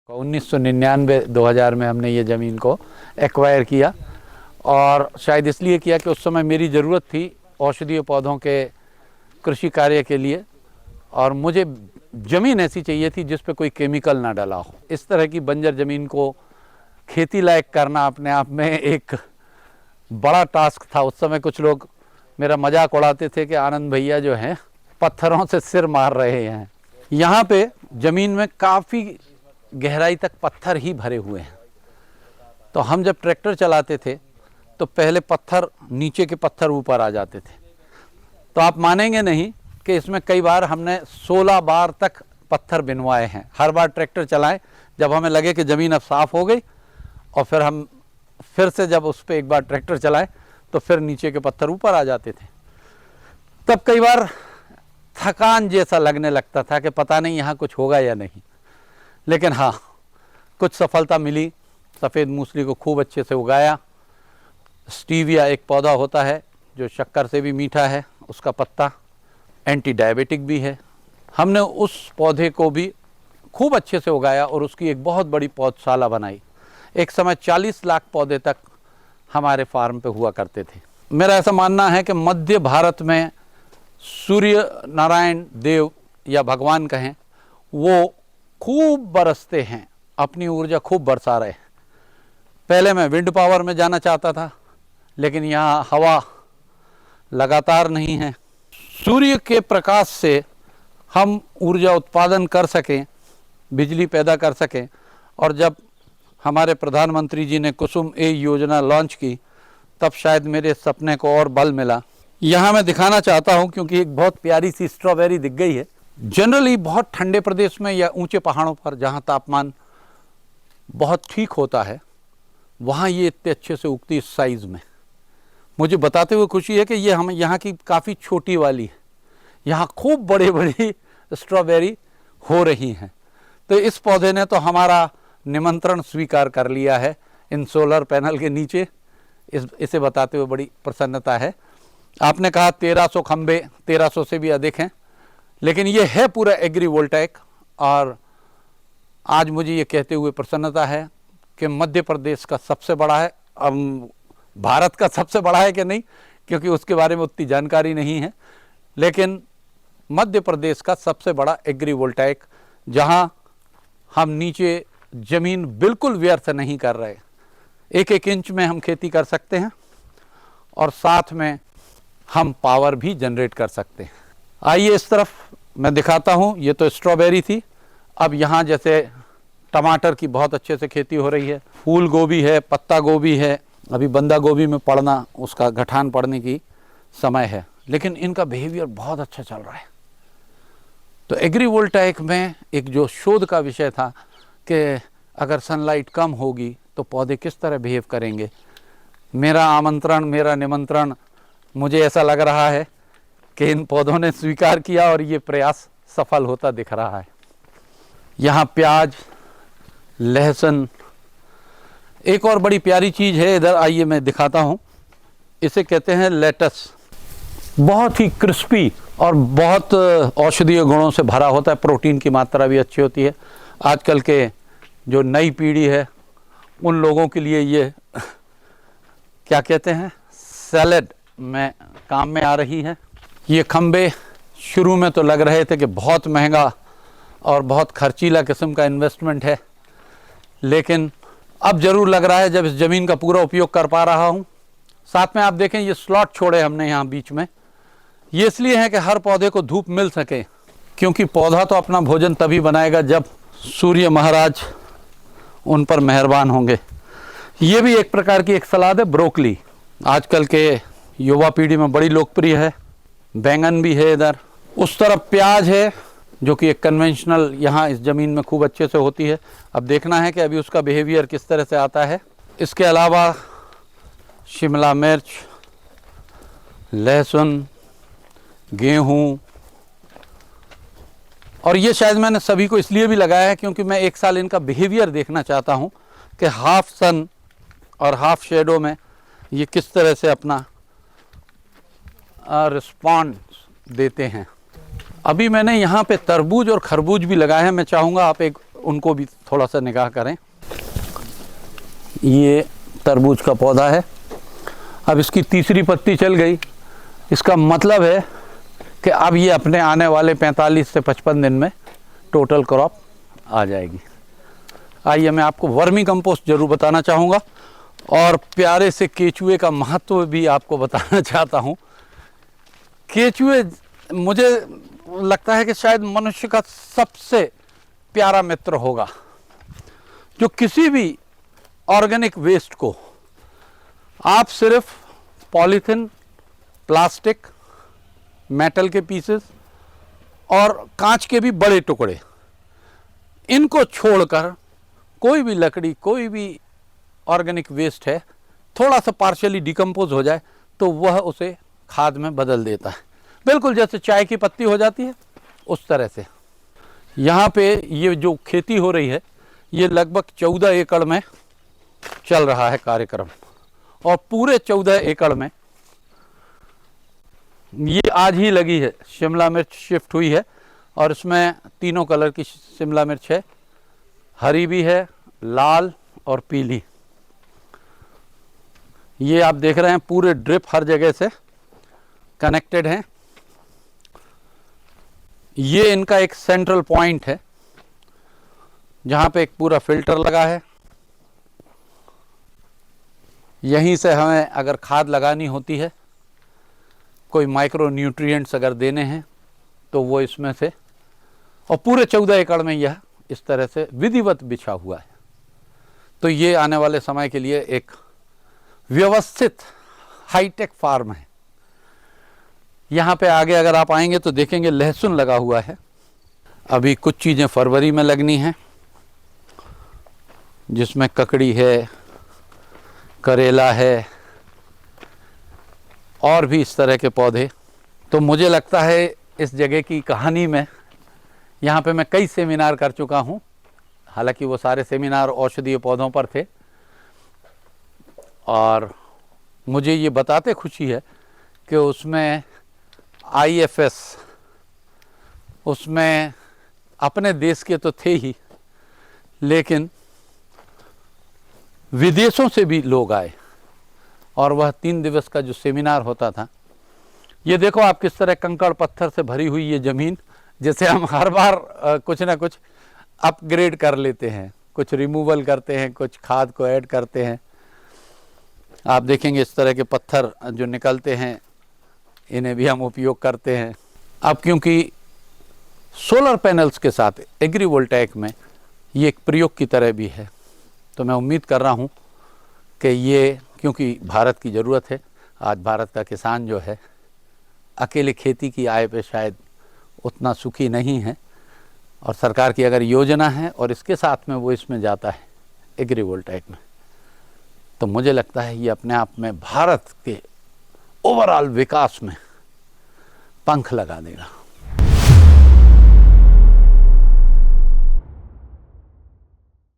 को 1999-2000 में हमने ये ज़मीन को एक्वायर किया, और शायद इसलिए किया कि उस समय मेरी ज़रूरत थी औषधीय पौधों के कृषि कार्य के लिए, और मुझे ज़मीन ऐसी चाहिए थी जिस पे कोई केमिकल ना डाला हो। इस तरह की बंजर ज़मीन को खेती लायक करना अपने आप में एक बड़ा टास्क था। उस समय कुछ लोग मेरा मजाक उड़ाते थे कि आनंद भैया जो हैं पत्थरों से सिर मार रहे हैं। यहाँ पे ज़मीन में काफ़ी गहराई तक पत्थर ही भरे हुए हैं। तो हम जब ट्रैक्टर चलाते थे तो पहले पत्थर, नीचे के पत्थर ऊपर आ जाते थे। तो आप मानेंगे नहीं कि इसमें कई बार हमने 16 बार तक पत्थर बिनवाए हैं। हर बार ट्रैक्टर चलाएं जब हमें लगे कि ज़मीन अब साफ़ हो गई, और फिर हम फिर से जब उस पर एक बार ट्रैक्टर चलाएं तो फिर नीचे के पत्थर ऊपर आ जाते थे। तब कई बार थकान जैसा लगने लगता था कि पता नहीं यहाँ कुछ होगा या नहीं। लेकिन हाँ, कुछ सफलता मिली। सफ़ेद मूसली को खूब अच्छे से उगाया। स्टीविया एक पौधा होता है जो शक्कर से भी मीठा है, उसका पत्ता एंटी डायबिटिक भी है। हमने उस पौधे को भी खूब अच्छे से उगाया और उसकी एक बहुत बड़ी पौधशाला बनाई। एक समय 40 लाख पौधे तक हमारे फार्म पे हुआ करते थे। मेरा ऐसा मानना है कि मध्य भारत में सूर्य नारायण देव या भगवान कहें, वो खूब बरसते हैं, अपनी ऊर्जा खूब बरसा रहे हैं। पहले मैं विंड पावर में जाना चाहता था, लेकिन यहाँ हवा लगातार नहीं है। सूर्य के प्रकाश से हम ऊर्जा उत्पादन कर सकें, बिजली पैदा कर सकें। और जब हमारे प्रधानमंत्री जी ने कुसुम ए योजना लॉन्च की, तब शायद मेरे सपने को और बल मिला। यहाँ मैं दिखाना चाहता हूँ क्योंकि एक बहुत प्यारी सी स्ट्रॉबेरी दिख गई है। जनरली बहुत ठंडे प्रदेश में या ऊंचे पहाड़ों पर जहाँ तापमान बहुत ठीक होता है, वहाँ ये इतने अच्छे से उगती इस साइज़ में। मुझे बताते हुए खुशी है कि ये हम यहाँ की काफ़ी छोटी वाली है। यहाँ खूब बड़ी बड़ी स्ट्रॉबेरी हो रही हैं। तो इस पौधे ने तो हमारा निमंत्रण स्वीकार कर लिया है इन सोलर पैनल के नीचे। इसे बताते हुए बड़ी प्रसन्नता है। आपने कहा 1300 खंबे, 1300 से भी अधिक हैं, लेकिन ये है पूरा एग्रीवोल्टाइक। और आज मुझे ये कहते हुए प्रसन्नता है कि मध्य प्रदेश का सबसे बड़ा है। अब भारत का सबसे बड़ा है कि नहीं, क्योंकि उसके बारे में उतनी जानकारी नहीं है, लेकिन मध्य प्रदेश का सबसे बड़ा एग्रीवोल्टाइक, जहां हम नीचे ज़मीन बिल्कुल व्यर्थ नहीं कर रहे। 1-1 इंच में हम खेती कर सकते हैं और साथ में हम पावर भी जनरेट कर सकते हैं। आइए इस तरफ मैं दिखाता हूँ। ये तो स्ट्रॉबेरी थी। अब यहाँ जैसे टमाटर की बहुत अच्छे से खेती हो रही है, फूल गोभी है, पत्ता गोभी है। अभी बंदा गोभी में पड़ना, उसका गठान पड़ने की समय है, लेकिन इनका बिहेवियर बहुत अच्छा चल रहा है। तो एग्रीवोल्टाइक में एक जो शोध का विषय था कि अगर सनलाइट कम होगी तो पौधे किस तरह बिहेव करेंगे, मेरा आमंत्रण, मेरा निमंत्रण, मुझे ऐसा लग रहा है कि इन पौधों ने स्वीकार किया और ये प्रयास सफल होता दिख रहा है। यहाँ प्याज, लहसुन, एक और बड़ी प्यारी चीज़ है, इधर आइए मैं दिखाता हूँ। इसे कहते हैं लेटस। बहुत ही क्रिस्पी और बहुत औषधीय गुणों से भरा होता है। प्रोटीन की मात्रा भी अच्छी होती है। आजकल के जो नई पीढ़ी है उन लोगों के लिए ये क्या कहते हैं, सैलेड में काम में आ रही है। ये खंबे शुरू में तो लग रहे थे कि बहुत महंगा और बहुत खर्चीला किस्म का इन्वेस्टमेंट है, लेकिन अब ज़रूर लग रहा है जब इस ज़मीन का पूरा उपयोग कर पा रहा हूँ। साथ में आप देखें ये स्लॉट छोड़े हमने यहाँ बीच में। ये इसलिए है कि हर पौधे को धूप मिल सके, क्योंकि पौधा तो अपना भोजन तभी बनाएगा जब सूर्य महाराज उन पर मेहरबान होंगे। ये भी एक प्रकार की एक सलाद है, ब्रोकली। आजकल के युवा पीढ़ी में बड़ी लोकप्रिय है। बैंगन भी है इधर। उस तरफ प्याज है जो कि एक कन्वेंशनल यहाँ इस ज़मीन में खूब अच्छे से होती है। अब देखना है कि अभी उसका बिहेवियर किस तरह से आता है। इसके अलावा शिमला मिर्च, लहसुन, गेहूँ, और ये शायद मैंने सभी को इसलिए भी लगाया है क्योंकि मैं 1 साल इनका बिहेवियर देखना चाहता हूँ कि हाफ सन और हाफ शेडो में ये किस तरह से अपना रिस्पॉन्स देते हैं। अभी मैंने यहाँ पे तरबूज और खरबूज भी लगाए हैं, मैं चाहूँगा आप एक उनको भी थोड़ा सा निगाह करें। ये तरबूज का पौधा है, अब इसकी तीसरी पत्ती चल गई, इसका मतलब है कि अब ये अपने आने वाले 45 से 55 दिन में टोटल क्रॉप आ जाएगी। आइए मैं आपको वर्मी कंपोस्ट ज़रूर बताना चाहूँगा और प्यारे से केचुए का महत्व भी आपको बताना चाहता हूँ। केचुए मुझे लगता है कि शायद मनुष्य का सबसे प्यारा मित्र होगा, जो किसी भी ऑर्गेनिक वेस्ट को आप सिर्फ पॉलीथिन, प्लास्टिक, मेटल के पीसेस और कांच के भी बड़े टुकड़े, इनको छोड़कर कोई भी लकड़ी, कोई भी ऑर्गेनिक वेस्ट है, थोड़ा सा पार्शियली डिकम्पोज हो जाए तो वह उसे खाद में बदल देता है, बिल्कुल जैसे चाय की पत्ती हो जाती है उस तरह से। यहाँ पे ये जो खेती हो रही है ये लगभग 14 एकड़ में चल रहा है कार्यक्रम, और पूरे 14 एकड़ में ये आज ही लगी है। शिमला मिर्च शिफ्ट हुई है और इसमें तीनों कलर की शिमला मिर्च है, हरी भी है, लाल और पीली। ये आप देख रहे हैं पूरे ड्रिप हर जगह से कनेक्टेड हैं। ये इनका एक सेंट्रल पॉइंट है जहाँ पे एक पूरा फिल्टर लगा है। यहीं से हमें अगर खाद लगानी होती है, कोई माइक्रो न्यूट्रिएंट्स अगर देने हैं तो वो इसमें से, और पूरे 14 एकड़ में यह इस तरह से विधिवत बिछा हुआ है। तो ये आने वाले समय के लिए एक व्यवस्थित हाईटेक फार्म है। यहाँ पे आगे अगर आप आएंगे तो देखेंगे लहसुन लगा हुआ है। अभी कुछ चीज़ें फरवरी में लगनी हैं, जिसमें ककड़ी है, करेला है और भी इस तरह के पौधे। तो मुझे लगता है इस जगह की कहानी में, यहाँ पे मैं कई सेमिनार कर चुका हूँ, हालांकि वो सारे सेमिनार औषधीय पौधों पर थे, और मुझे ये बताते खुशी है कि उसमें IFS, उसमें अपने देश के तो थे ही, लेकिन विदेशों से भी लोग आए, और वह 3 दिवस का जो सेमिनार होता था। ये देखो आप किस तरह कंकड़ पत्थर से भरी हुई ये ज़मीन, जैसे हम हर बार कुछ ना कुछ अपग्रेड कर लेते हैं, कुछ रिमूवल करते हैं, कुछ खाद को ऐड करते हैं। आप देखेंगे इस तरह के पत्थर जो निकलते हैं, इन्हें भी हम उपयोग करते हैं। अब क्योंकि सोलर पैनल्स के साथ एग्रीवोल्टाइक में ये एक प्रयोग की तरह भी है, तो मैं उम्मीद कर रहा हूँ कि ये, क्योंकि भारत की ज़रूरत है, आज भारत का किसान जो है अकेले खेती की आय पे शायद उतना सुखी नहीं है, और सरकार की अगर योजना है और इसके साथ में वो इसमें जाता है एग्रीवोल्टाइक में, तो मुझे लगता है ये अपने आप में भारत के ओवरऑल विकास में पंख लगा देगा।